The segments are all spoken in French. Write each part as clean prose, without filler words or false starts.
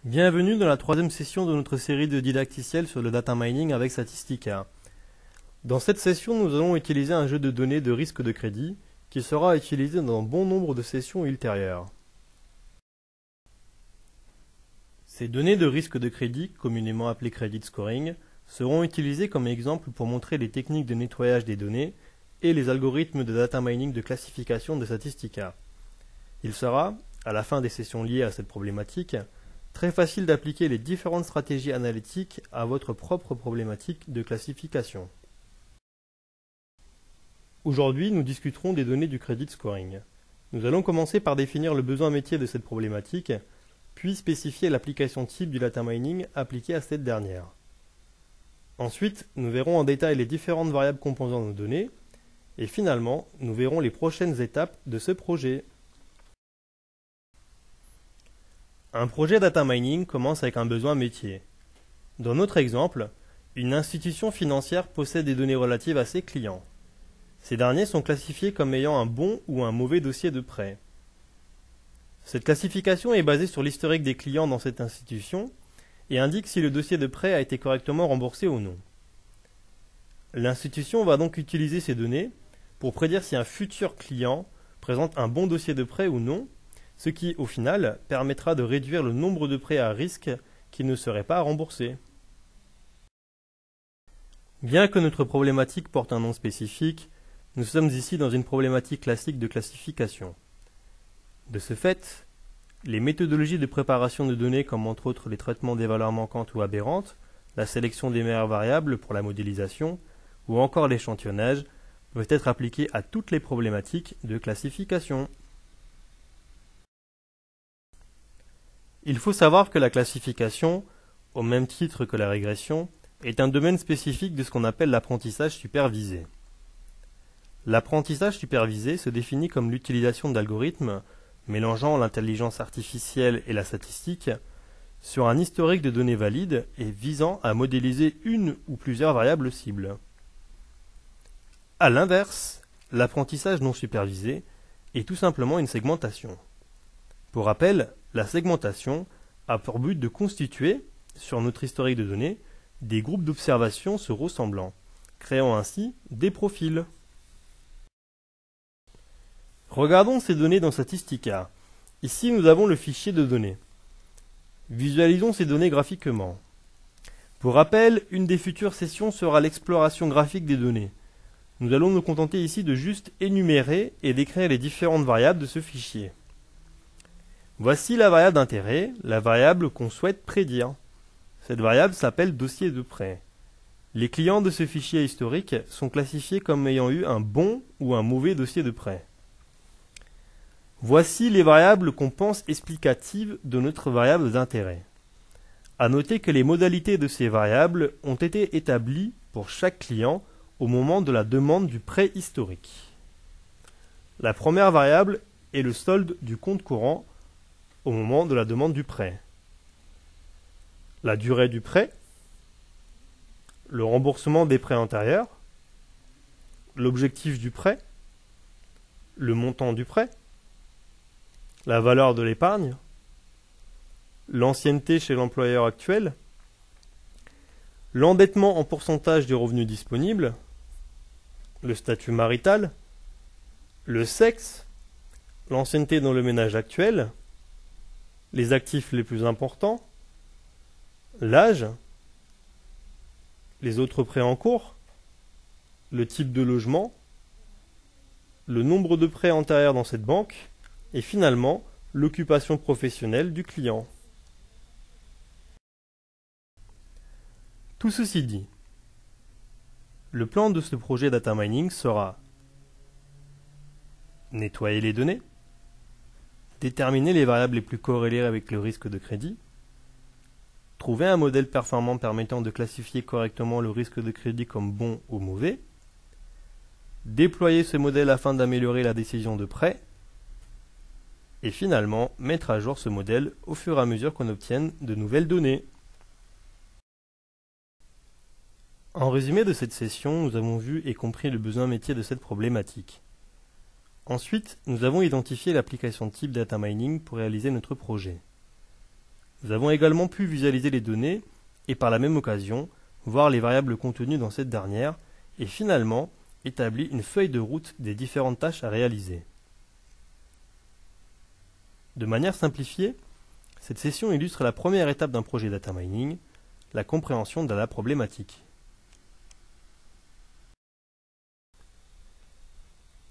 Bienvenue dans la troisième session de notre série de didacticiels sur le data mining avec Statistica. Dans cette session, nous allons utiliser un jeu de données de risque de crédit qui sera utilisé dans bon nombre de sessions ultérieures. Ces données de risque de crédit, communément appelées credit scoring, seront utilisées comme exemple pour montrer les techniques de nettoyage des données et les algorithmes de data mining de classification de Statistica. Il sera, à la fin des sessions liées à cette problématique, très facile d'appliquer les différentes stratégies analytiques à votre propre problématique de classification. Aujourd'hui, nous discuterons des données du credit scoring. Nous allons commencer par définir le besoin métier de cette problématique, puis spécifier l'application type du data mining appliquée à cette dernière. Ensuite, nous verrons en détail les différentes variables composant nos données, et finalement, nous verrons les prochaines étapes de ce projet. Un projet data mining commence avec un besoin métier. Dans notre exemple, une institution financière possède des données relatives à ses clients. Ces derniers sont classifiés comme ayant un bon ou un mauvais dossier de prêt. Cette classification est basée sur l'historique des clients dans cette institution et indique si le dossier de prêt a été correctement remboursé ou non. L'institution va donc utiliser ces données pour prédire si un futur client présente un bon dossier de prêt ou non, ce qui, au final, permettra de réduire le nombre de prêts à risque qui ne seraient pas remboursés. Bien que notre problématique porte un nom spécifique, nous sommes ici dans une problématique classique de classification. De ce fait, les méthodologies de préparation de données comme entre autres les traitements des valeurs manquantes ou aberrantes, la sélection des meilleures variables pour la modélisation, ou encore l'échantillonnage, peuvent être appliquées à toutes les problématiques de classification. Il faut savoir que la classification, au même titre que la régression, est un domaine spécifique de ce qu'on appelle l'apprentissage supervisé. L'apprentissage supervisé se définit comme l'utilisation d'algorithmes mélangeant l'intelligence artificielle et la statistique sur un historique de données valides et visant à modéliser une ou plusieurs variables cibles. À l'inverse, l'apprentissage non supervisé est tout simplement une segmentation. Pour rappel, la segmentation a pour but de constituer, sur notre historique de données, des groupes d'observation se ressemblant, créant ainsi des profils. Regardons ces données dans Statistica. Ici, nous avons le fichier de données. Visualisons ces données graphiquement. Pour rappel, une des futures sessions sera l'exploration graphique des données. Nous allons nous contenter ici de juste énumérer et décrire les différentes variables de ce fichier. Voici la variable d'intérêt, la variable qu'on souhaite prédire. Cette variable s'appelle dossier de prêt. Les clients de ce fichier historique sont classifiés comme ayant eu un bon ou un mauvais dossier de prêt. Voici les variables qu'on pense explicatives de notre variable d'intérêt. À noter que les modalités de ces variables ont été établies pour chaque client au moment de la demande du prêt historique. La première variable est le solde du compte courant au moment de la demande du prêt. La durée du prêt, le remboursement des prêts antérieurs, l'objectif du prêt, le montant du prêt, la valeur de l'épargne, l'ancienneté chez l'employeur actuel, l'endettement en pourcentage des revenus disponibles, le statut marital, le sexe, l'ancienneté dans le ménage actuel, les actifs les plus importants, l'âge, les autres prêts en cours, le type de logement, le nombre de prêts antérieurs dans cette banque, et finalement, l'occupation professionnelle du client. Tout ceci dit, le plan de ce projet data mining sera nettoyer les données, déterminer les variables les plus corrélées avec le risque de crédit, trouver un modèle performant permettant de classifier correctement le risque de crédit comme bon ou mauvais, déployer ce modèle afin d'améliorer la décision de prêt, et finalement mettre à jour ce modèle au fur et à mesure qu'on obtienne de nouvelles données. En résumé de cette session, nous avons vu et compris le besoin métier de cette problématique. Ensuite, nous avons identifié l'application type data mining pour réaliser notre projet. Nous avons également pu visualiser les données et par la même occasion, voir les variables contenues dans cette dernière et finalement établi une feuille de route des différentes tâches à réaliser. De manière simplifiée, cette session illustre la première étape d'un projet data mining, la compréhension de la problématique.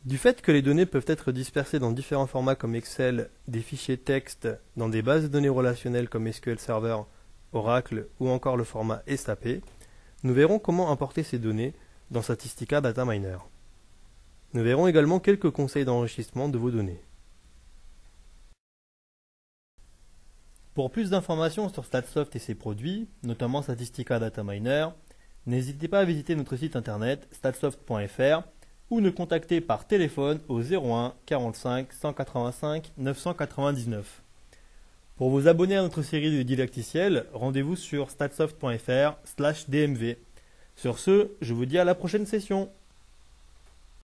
Du fait que les données peuvent être dispersées dans différents formats comme Excel, des fichiers texte, dans des bases de données relationnelles comme SQL Server, Oracle ou encore le format SAP, nous verrons comment importer ces données dans Statistica Data Miner. Nous verrons également quelques conseils d'enrichissement de vos données. Pour plus d'informations sur Statsoft et ses produits, notamment Statistica Data Miner, n'hésitez pas à visiter notre site internet statsoft.fr ou nous contacter par téléphone au 01 45 185 999. Pour vous abonner à notre série de didacticiels, rendez-vous sur statsoft.fr/dmv. Sur ce, je vous dis à la prochaine session.